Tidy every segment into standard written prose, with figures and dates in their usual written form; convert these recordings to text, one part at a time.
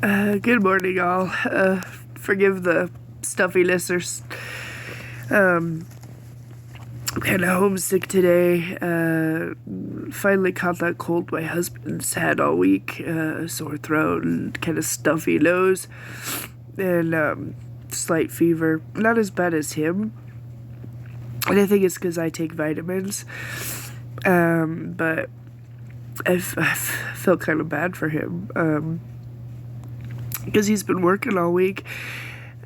Good morning, all. Forgive the stuffiness. I'm kind of homesick today. Finally caught that cold my husband's had all week. Sore throat and kind of stuffy nose. And slight fever. Not as bad as him. And I think it's because I take vitamins. But I've felt kind of bad for him. Because he's been working all week.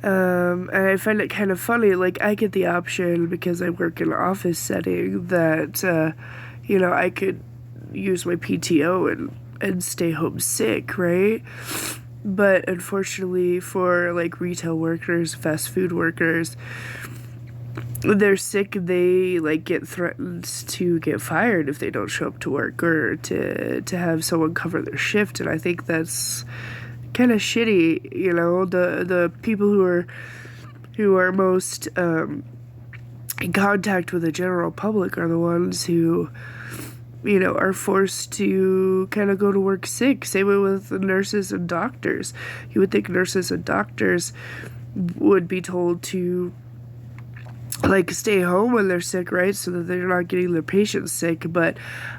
And I find it kind of funny, like, I get the option, because I work in an office setting, that, I could use my PTO and stay home sick, right? But unfortunately for, like, retail workers, fast food workers, when they're sick, they, like, get threatened to get fired if they don't show up to work, or to have someone cover their shift, and I think that's kind of shitty. The people who are most in contact with the general public are the ones who are forced to kind of go to work sick. Same way with nurses and doctors. You would think nurses and doctors would be told to, like, stay home when they're sick, right, so that they're not getting their patients sick, but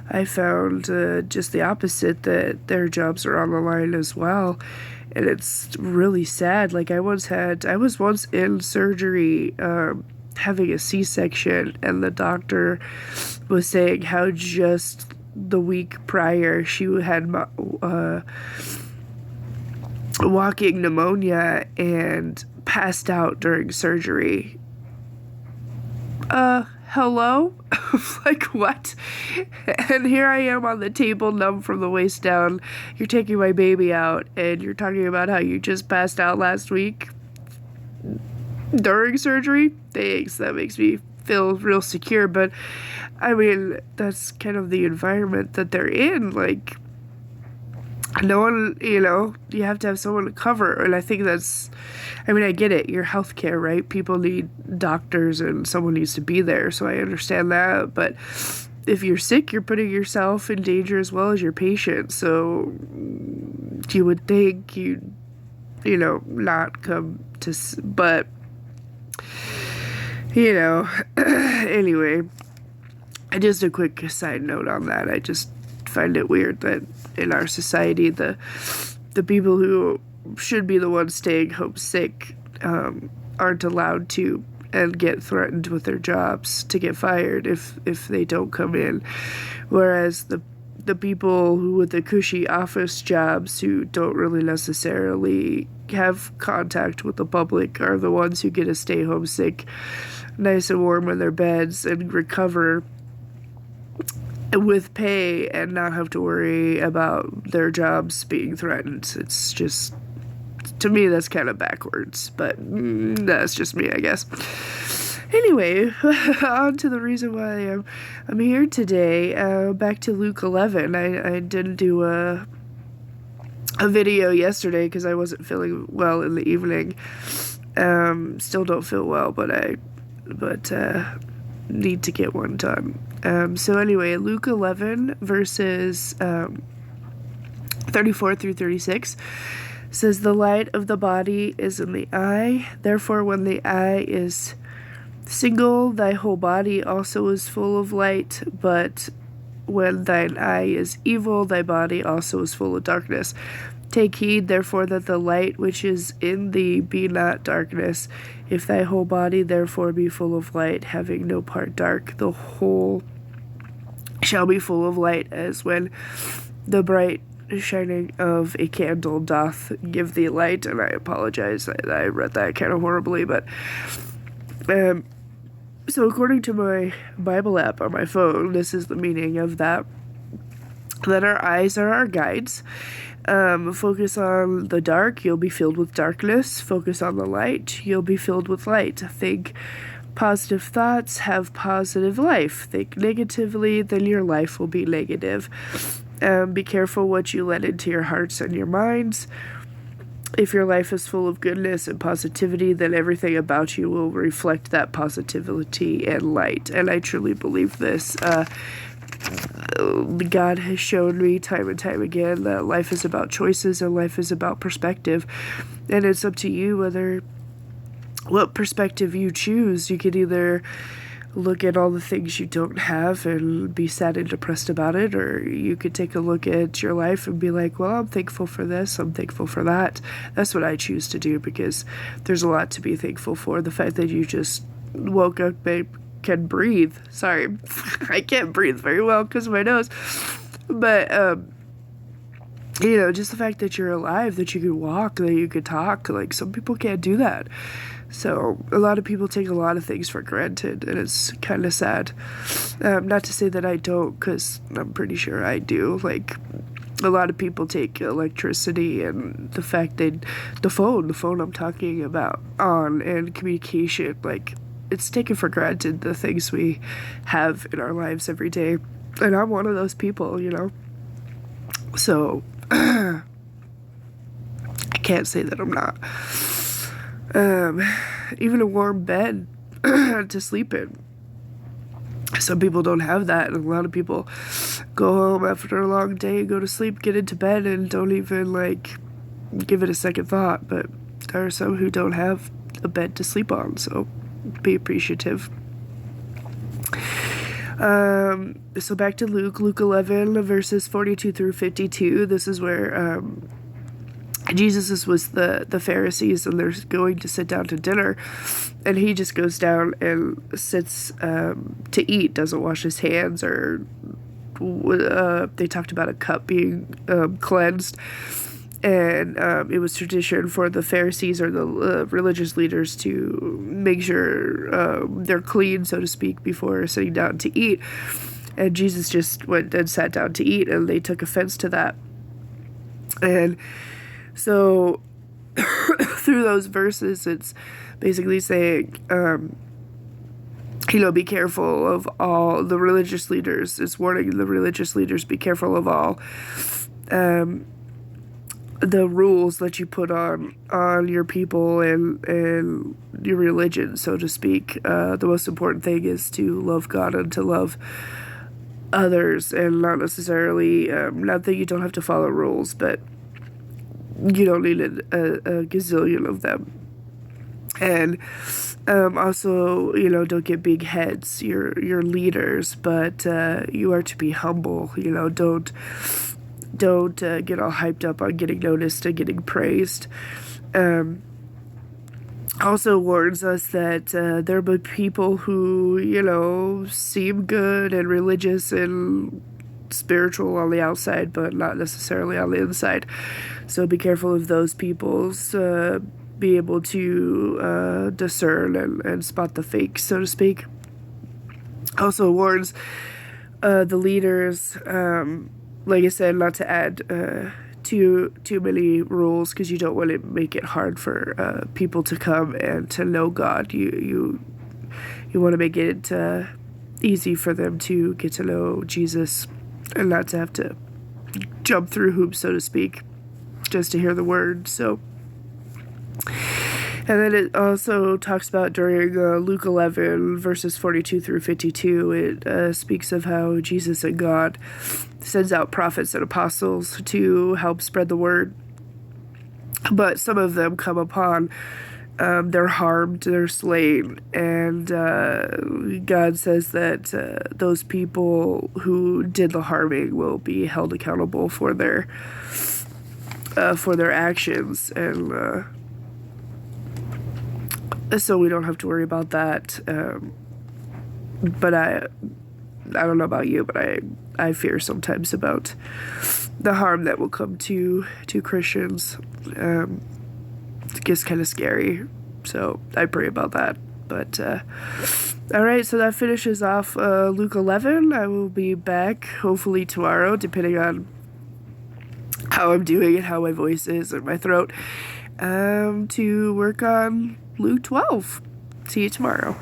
I found just the opposite, that their jobs are on the line as well, and it's really sad. Like, I was once in surgery, having a C-section, and the doctor was saying how just the week prior she had walking pneumonia and passed out during surgery. Hello? Like, what? And here I am on the table, numb from the waist down. You're taking my baby out, and you're talking about how you just passed out last week during surgery? Thanks, that makes me feel real secure, but, I mean, that's kind of the environment that they're in. Like, no one, you have to have someone to cover, and I think I get it, you're healthcare, right? People need doctors, and someone needs to be there, so I understand that, but if you're sick, you're putting yourself in danger as well as your patient, so you would think you'd, not come to, but, anyway, just a quick side note on that. I just find it weird that in our society, the people who should be the ones staying home sick aren't allowed to, and get threatened with their jobs to get fired if they don't come in, whereas the people who with the cushy office jobs who don't really necessarily have contact with the public are the ones who get to stay home sick, nice and warm in their beds, and recover with pay and not have to worry about their jobs being threatened. It's just, to me, that's kind of backwards, but that's just me, I guess. Anyway, on to the reason why I'm here today. Back to Luke 11. I didn't do a video yesterday because I wasn't feeling well in the evening. Still don't feel well, but need to get one done. So anyway, Luke 11 verses 34 through 36 says, "The light of the body is in the eye. Therefore, when the eye is single, thy whole body also is full of light. But when thine eye is evil, thy body also is full of darkness. Take heed, therefore, that the light which is in thee be not darkness. If thy whole body therefore be full of light, having no part dark, the whole shall be full of light, as when the bright shining of a candle doth give thee light." And I apologize, I read that kind of horribly, but so according to my Bible app on my phone, this is the meaning of that our eyes are our guides. Focus on the dark, you'll be filled with darkness. Focus on the light, you'll be filled with light. Think positive thoughts, have positive life. Think negatively, then your life will be negative. Be careful what you let into your hearts and your minds. If your life is full of goodness and positivity, then everything about you will reflect that positivity and light. And I truly believe this. God has shown me time and time again that life is about choices and life is about perspective. And it's up to you what perspective you choose. You could either look at all the things you don't have and be sad and depressed about it, or you could take a look at your life and be like, well, I'm thankful for this, I'm thankful for that. That's what I choose to do, because there's a lot to be thankful for. The fact that you just woke up and can breathe. Sorry, I can't breathe very well because of my nose. But, just the fact that you're alive, that you could walk, that you could talk, like, some people can't do that. So a lot of people take a lot of things for granted, and it's kind of sad. Not to say that I don't, because I'm pretty sure I do. Like, a lot of people take electricity and the fact that the phone I'm talking about on, and communication, like, it's taken for granted, the things we have in our lives every day. And I'm one of those people, So, I can't say that I'm not. Even a warm bed to sleep in. Some people don't have that, and a lot of people go home after a long day, go to sleep, get into bed, and don't even, give it a second thought. But there are some who don't have a bed to sleep on, so be appreciative. So back to Luke 11, verses 42 through 52. This is where, Jesus is with the Pharisees, and they're going to sit down to dinner, and he just goes down and sits to eat, doesn't wash his hands, or they talked about a cup being cleansed, and it was tradition for the Pharisees, or the religious leaders, to make sure they're clean, so to speak, before sitting down to eat. And Jesus just went and sat down to eat, and they took offense to that. And so, through those verses, it's basically saying, be careful of all the religious leaders. It's warning the religious leaders, be careful of all the rules that you put on your people and your religion, so to speak. The most important thing is to love God and to love others, and not necessarily, not that you don't have to follow rules, but you don't need a gazillion of them. And also, don't get big heads. You're leaders, but you are to be humble. Don't get all hyped up on getting noticed and getting praised. Also warns us that there will be people who, seem good and religious and spiritual on the outside, but not necessarily on the inside. So be careful of those people's, be able to discern and spot the fakes, so to speak. Also warns the leaders, like I said, not to add too many rules, because you don't want to make it hard for people to come and to know God. You want to make it easy for them to get to know Jesus, and not to have to jump through hoops, so to speak, just to hear the word. So, and then it also talks about during Luke 11, verses 42 through 52, it speaks of how Jesus and God sends out prophets and apostles to help spread the word. But some of them come upon, they're harmed, they're slain, and God says that those people who did the harming will be held accountable for their actions, and so we don't have to worry about that. But I don't know about you, but I fear sometimes about the harm that will come to Christians. It gets kind of scary, so I pray about that. But all right, so that finishes off Luke 11. I will be back hopefully tomorrow, depending on how I'm doing and how my voice is and my throat, to work on Luke 12. See you tomorrow.